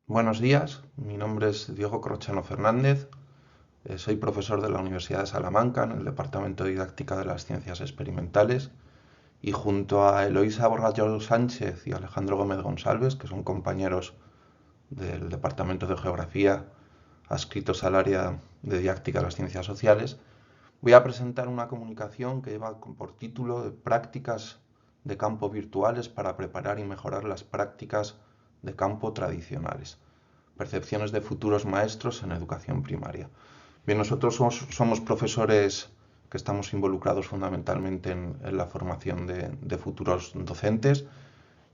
Buenos días, mi nombre es Diego Corrochano Fernández, soy profesor de la Universidad de Salamanca en el Departamento de Didáctica de las Ciencias Experimentales y junto a Eloísa Borrallo Sánchez y Alejandro Gómez González, que son compañeros del Departamento de Geografía adscritos al área de Didáctica de las Ciencias Sociales, voy a presentar una comunicación que lleva por título de Prácticas de campo virtuales para preparar y mejorar las prácticas de campo tradicionales. Percepciones de futuros maestros en educación primaria. Bien, nosotros somos profesores que estamos involucrados fundamentalmente en la formación de futuros docentes.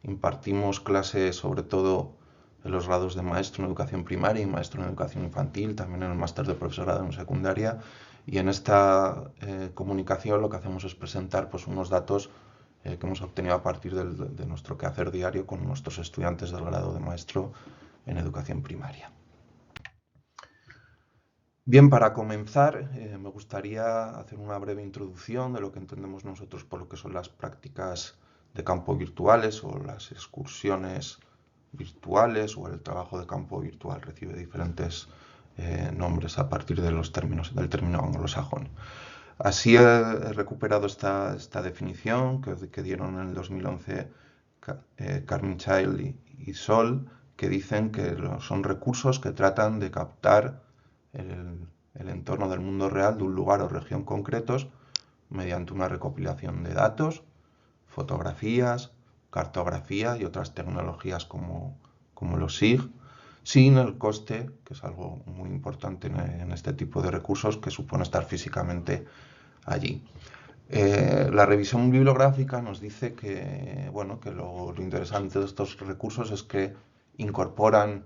Impartimos clases sobre todo en los grados de maestro en educación primaria y maestro en educación infantil, también en el máster de profesorado en secundaria. Y en esta comunicación lo que hacemos es presentar pues, unos datos que hemos obtenido a partir de nuestro quehacer diario con nuestros estudiantes del grado de maestro en educación primaria. Bien, para comenzar, me gustaría hacer una breve introducción de lo que entendemos nosotros por lo que son las prácticas de campo virtuales o las excursiones virtuales o el trabajo de campo virtual. Recibe diferentes nombres a partir de los términos, del término anglosajón. Así he recuperado esta definición que dieron en el 2011 Carmen Child y Sol, que dicen que son recursos que tratan de captar el entorno del mundo real de un lugar o región concretos mediante una recopilación de datos, fotografías, cartografía y otras tecnologías como los SIG, sin el coste, que es algo muy importante en este tipo de recursos, que supone estar físicamente allí. La revisión bibliográfica nos dice que, bueno, que lo interesante de estos recursos es que incorporan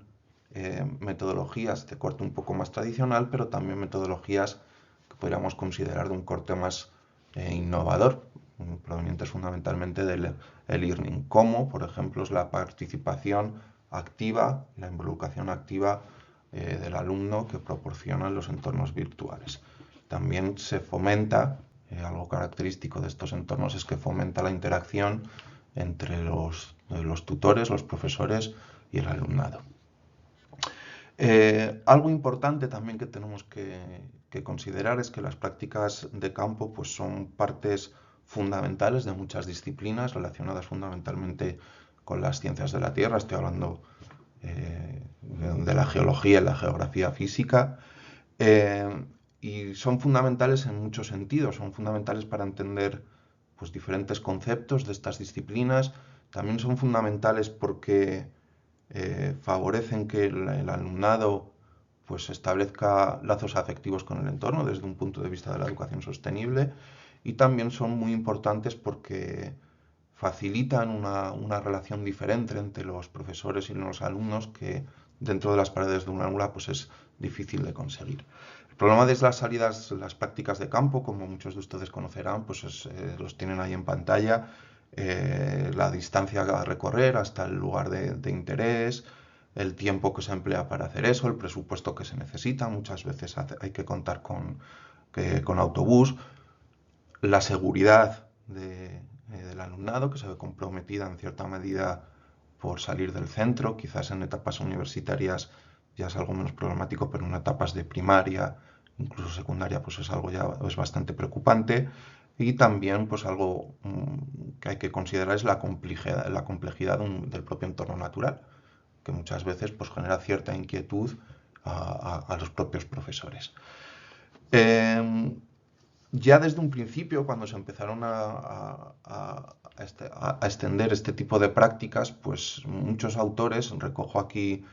metodologías de corte un poco más tradicional, pero también metodologías que podríamos considerar de un corte más innovador, provenientes fundamentalmente del e-learning, como por ejemplo es la participación activa, la involucración activa del alumno que proporcionan los entornos virtuales. También se fomenta, algo característico de estos entornos es que fomenta la interacción entre los tutores, los profesores y el alumnado. Algo importante también que tenemos que considerar es que las prácticas de campo pues, son partes fundamentales de muchas disciplinas relacionadas fundamentalmente con las ciencias de la Tierra. Estoy hablando de la geología y la geografía física. Y son fundamentales en muchos sentidos. Son fundamentales para entender pues, diferentes conceptos de estas disciplinas. También son fundamentales porque favorecen que el alumnado pues, establezca lazos afectivos con el entorno desde un punto de vista de la educación sostenible, y también son muy importantes porque facilitan una relación diferente entre los profesores y los alumnos que dentro de las paredes de un aula pues, es difícil de conseguir. El problema de las salidas, las prácticas de campo, como muchos de ustedes conocerán, pues los tienen ahí en pantalla. La distancia a recorrer hasta el lugar de interés, el tiempo que se emplea para hacer eso, el presupuesto que se necesita, muchas veces hay que contar con autobús, la seguridad del alumnado que se ve comprometida en cierta medida por salir del centro, quizás en etapas universitarias ya es algo menos problemático, pero en etapas de primaria, incluso secundaria, pues es algo ya es bastante preocupante. Y también, pues algo que hay que considerar es la complejidad del propio entorno natural, que muchas veces pues, genera cierta inquietud a los propios profesores. Ya desde un principio, cuando se empezaron a extender este tipo de prácticas, pues muchos autores, recojo aquí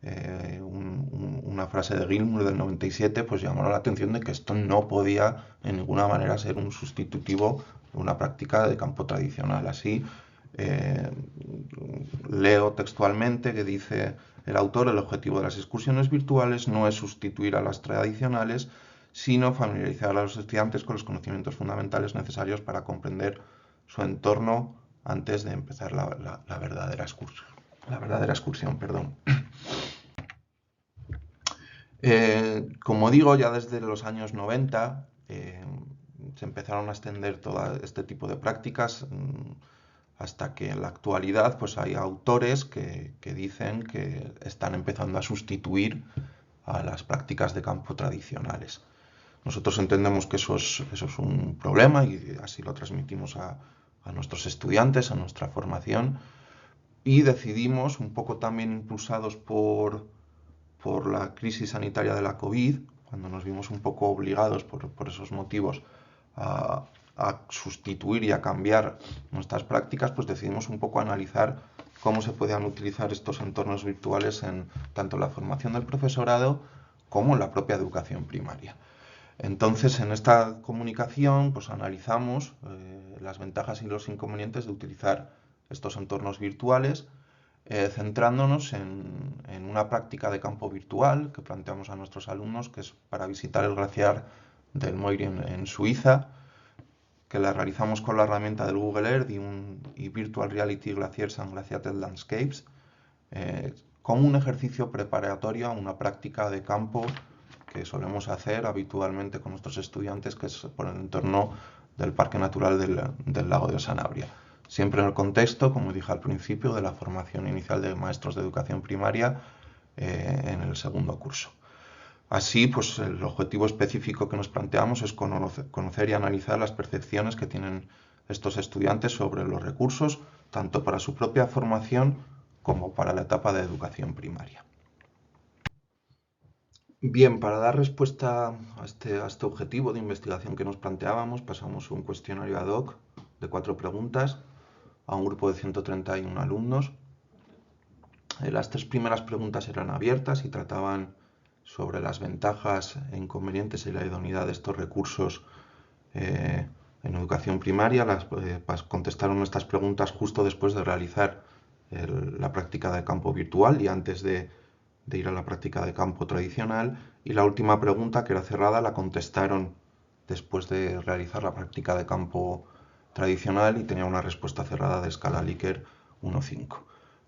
una frase de Gilmour del 97, pues llamaron la atención de que esto no podía en ninguna manera ser un sustitutivo de una práctica de campo tradicional. Así, eh, leo textualmente que dice el autor: el objetivo de las excursiones virtuales no es sustituir a las tradicionales, sino familiarizar a los estudiantes con los conocimientos fundamentales necesarios para comprender su entorno antes de empezar la verdadera excursión. Perdón. Como digo, ya desde los años 90 se empezaron a extender todo este tipo de prácticas. hasta que en la actualidad pues hay autores que dicen que están empezando a sustituir a las prácticas de campo tradicionales. Nosotros entendemos que eso es un problema y así lo transmitimos a nuestros estudiantes, a nuestra formación, y decidimos, un poco también impulsados por la crisis sanitaria de la COVID, cuando nos vimos un poco obligados por esos motivos a sustituir y a cambiar nuestras prácticas, pues decidimos un poco analizar cómo se pueden utilizar estos entornos virtuales en tanto la formación del profesorado como en la propia educación primaria. Entonces, en esta comunicación, pues analizamos las ventajas y los inconvenientes de utilizar estos entornos virtuales, centrándonos en una práctica de campo virtual que planteamos a nuestros alumnos, que es para visitar el glaciar del Moiri en Suiza, que la realizamos con la herramienta del Google Earth y Virtual Reality Glaciers and Glaciated Landscapes, como un ejercicio preparatorio a una práctica de campo que solemos hacer habitualmente con nuestros estudiantes, que es por el entorno del Parque Natural del Lago de Sanabria. Siempre en el contexto, como dije al principio, de la formación inicial de maestros de educación primaria en el segundo curso. Así, pues el objetivo específico que nos planteamos es conocer y analizar las percepciones que tienen estos estudiantes sobre los recursos, tanto para su propia formación como para la etapa de educación primaria. Bien, para dar respuesta a este objetivo de investigación que nos planteábamos, pasamos un cuestionario ad hoc de 4 preguntas a un grupo de 131 alumnos. Las 3 primeras preguntas eran abiertas y trataban sobre las ventajas e inconvenientes y la idoneidad de estos recursos en educación primaria. Contestaron estas preguntas justo después de realizar la práctica de campo virtual y antes de ir a la práctica de campo tradicional, y la última pregunta, que era cerrada, la contestaron después de realizar la práctica de campo tradicional y tenía una respuesta cerrada de escala Likert 1,5.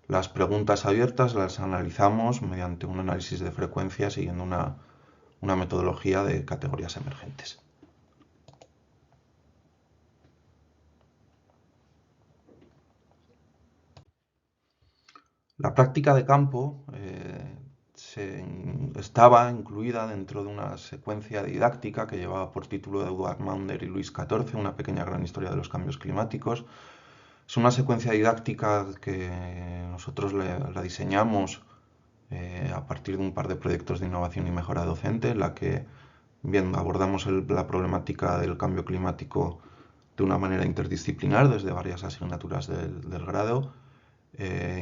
Las preguntas abiertas las analizamos mediante un análisis de frecuencia siguiendo una metodología de categorías emergentes. La práctica de campo estaba incluida dentro de una secuencia didáctica que llevaba por título Eduard Maunder y Luis XIV, una pequeña gran historia de los cambios climáticos. Es una secuencia didáctica que nosotros la diseñamos a partir de un par de proyectos de innovación y mejora docente, en la que bien abordamos la problemática del cambio climático de una manera interdisciplinar desde varias asignaturas del grado.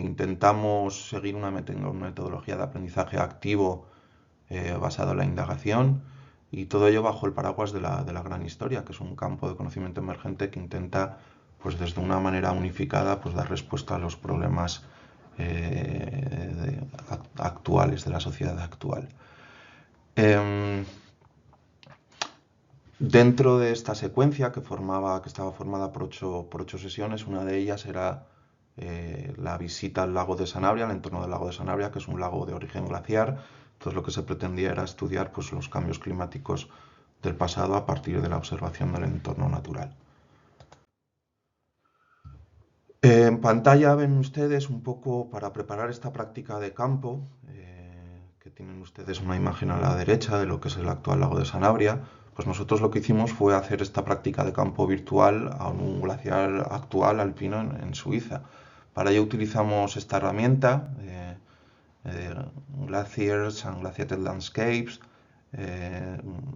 Intentamos seguir una metodología de aprendizaje activo basado en la indagación, y todo ello bajo el paraguas de la gran historia, que es un campo de conocimiento emergente que intenta, pues desde una manera unificada, pues dar respuesta a los problemas actuales de la sociedad actual. Dentro de esta secuencia que estaba formada por ocho sesiones, una de ellas era la visita al lago de Sanabria, al entorno del lago de Sanabria, que es un lago de origen glaciar. Entonces lo que se pretendía era estudiar, pues, los cambios climáticos del pasado a partir de la observación del entorno natural. En pantalla ven ustedes un poco, para preparar esta práctica de campo, que tienen ustedes una imagen a la derecha de lo que es el actual lago de Sanabria. Pues nosotros lo que hicimos fue hacer esta práctica de campo virtual a un glaciar actual alpino en Suiza. Para ello utilizamos esta herramienta, Glaciers and Glaciated Landscapes,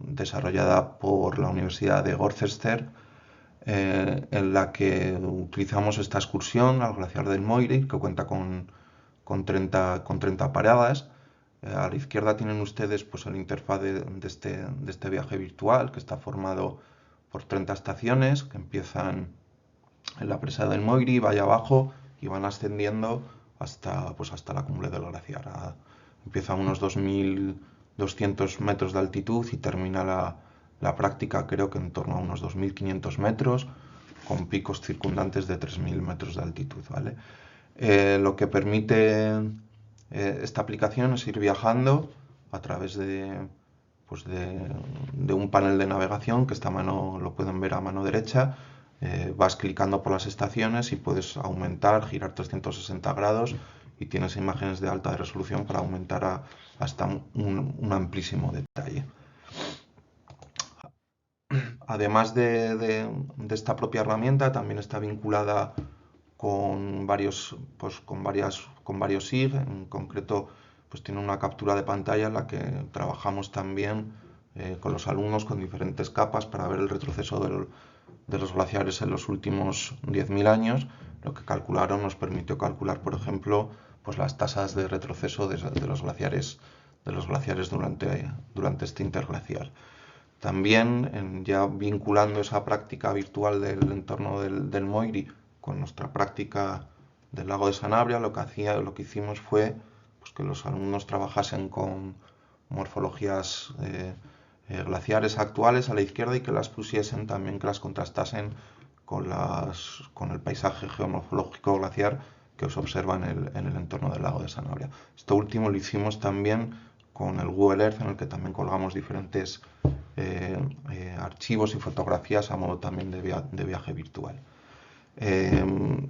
desarrollada por la Universidad de Worcester, en la que utilizamos esta excursión al glaciar del Moiri, que cuenta con 30 paradas. A la izquierda tienen ustedes, pues, el interfaz de este viaje virtual, que está formado por 30 estaciones que empiezan en la presa del Moiri, vaya abajo, y van ascendiendo hasta la cumbre del glaciar. Empieza a unos 2.200 metros de altitud y termina la práctica, creo que en torno a unos 2.500 metros, con picos circundantes de 3.000 metros de altitud, ¿vale? Lo que permite esta aplicación es ir viajando a través de un panel de navegación que lo pueden ver a mano derecha, vas clicando por las estaciones y puedes aumentar, girar 360 grados y tienes imágenes de alta resolución para aumentar hasta un amplísimo detalle. Además de esta propia herramienta, también está vinculada con varios SIG. En concreto, pues tiene una captura de pantalla en la que trabajamos también con los alumnos con diferentes capas para ver el retroceso de los glaciares en los últimos 10.000 años. Lo que calcularon nos permitió calcular, por ejemplo, pues las tasas de retroceso de los glaciares durante este interglacial. También, ya vinculando esa práctica virtual del entorno del Moiri con nuestra práctica del lago de Sanabria, lo que hicimos fue pues, que los alumnos trabajasen con morfologías glaciares actuales a la izquierda y que las pusiesen también, que las contrastasen con el paisaje geomorfológico glaciar que se observa en el entorno del lago de Sanabria. Esto último lo hicimos también con el Google Earth, en el que también colgamos diferentes archivos y fotografías a modo también de viaje virtual.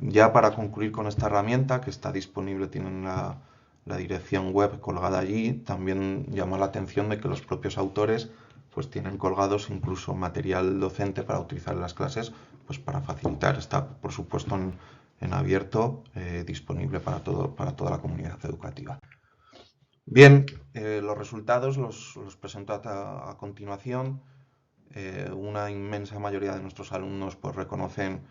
Ya para concluir con esta herramienta, que está disponible, tienen la dirección web colgada allí, también llama la atención de que los propios autores pues tienen colgados incluso material docente para utilizar en las clases, pues para facilitar. Está, por supuesto, en abierto, disponible para toda la comunidad educativa. Bien, los resultados los presento a continuación. Una inmensa mayoría de nuestros alumnos pues reconocen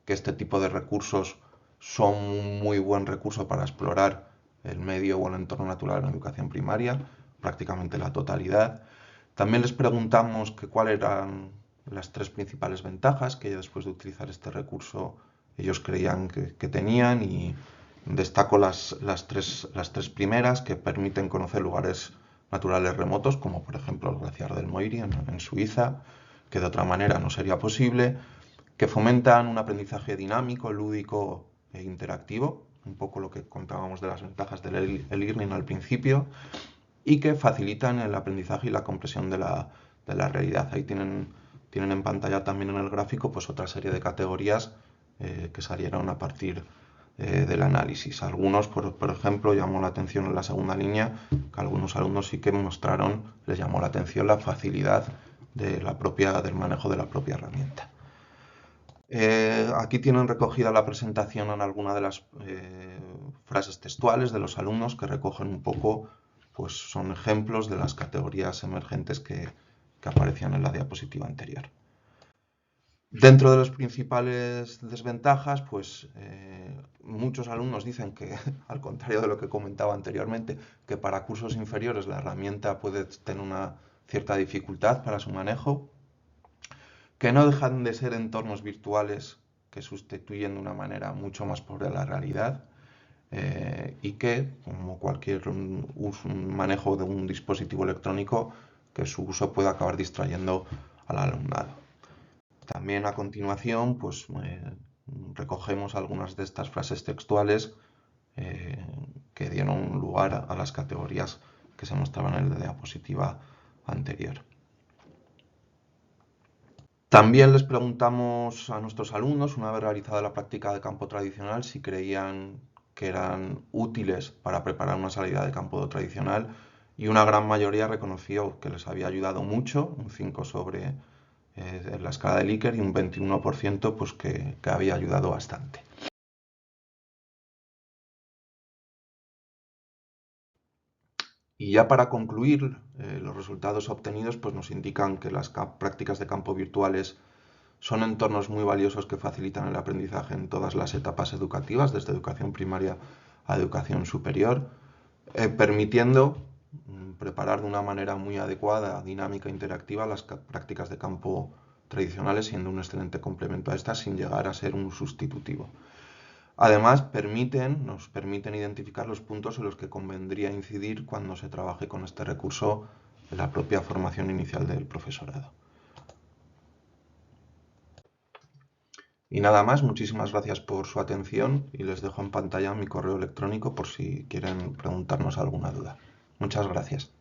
que este tipo de recursos son un muy buen recurso para explorar el medio o el entorno natural en la educación primaria, prácticamente la totalidad. También les preguntamos cuáles eran las 3 principales ventajas que después de utilizar este recurso ellos creían que tenían, y destaco las tres primeras, que permiten conocer lugares naturales remotos, como por ejemplo el glaciar del Moiri en Suiza, que de otra manera no sería posible, que fomentan un aprendizaje dinámico, lúdico e interactivo, un poco lo que contábamos de las ventajas del e-learning al principio, y que facilitan el aprendizaje y la comprensión de la realidad. Ahí tienen en pantalla también en el gráfico pues otra serie de categorías que salieron a partir del análisis. Algunos, por ejemplo, llamó la atención en la segunda línea, que algunos alumnos sí que les llamó la atención la facilidad del manejo de la propia herramienta. Aquí tienen recogida la presentación en alguna de las frases textuales de los alumnos que recogen un poco, pues son ejemplos de las categorías emergentes que aparecían en la diapositiva anterior. Dentro de las principales desventajas, pues muchos alumnos dicen que, al contrario de lo que comentaba anteriormente, que para cursos inferiores la herramienta puede tener una cierta dificultad para su manejo, que no dejan de ser entornos virtuales que sustituyen de una manera mucho más pobre la realidad, y que, como cualquier manejo de un dispositivo electrónico, que su uso puede acabar distrayendo al alumnado. También a continuación pues, recogemos algunas de estas frases textuales que dieron lugar a las categorías que se mostraban en la diapositiva anterior. También les preguntamos a nuestros alumnos, una vez realizada la práctica de campo tradicional, si creían que eran útiles para preparar una salida de campo tradicional, y una gran mayoría reconoció que les había ayudado mucho, un 5 sobre en la escala de Likert, y un 21% pues que había ayudado bastante. Y ya para concluir, los resultados obtenidos pues nos indican que las prácticas de campo virtuales son entornos muy valiosos que facilitan el aprendizaje en todas las etapas educativas, desde educación primaria a educación superior, permitiendo preparar de una manera muy adecuada, dinámica e interactiva las prácticas de campo tradicionales, siendo un excelente complemento a estas sin llegar a ser un sustitutivo. Además, nos permiten identificar los puntos en los que convendría incidir cuando se trabaje con este recurso en la propia formación inicial del profesorado. Y nada más, muchísimas gracias por su atención y les dejo en pantalla mi correo electrónico por si quieren preguntarnos alguna duda. Muchas gracias.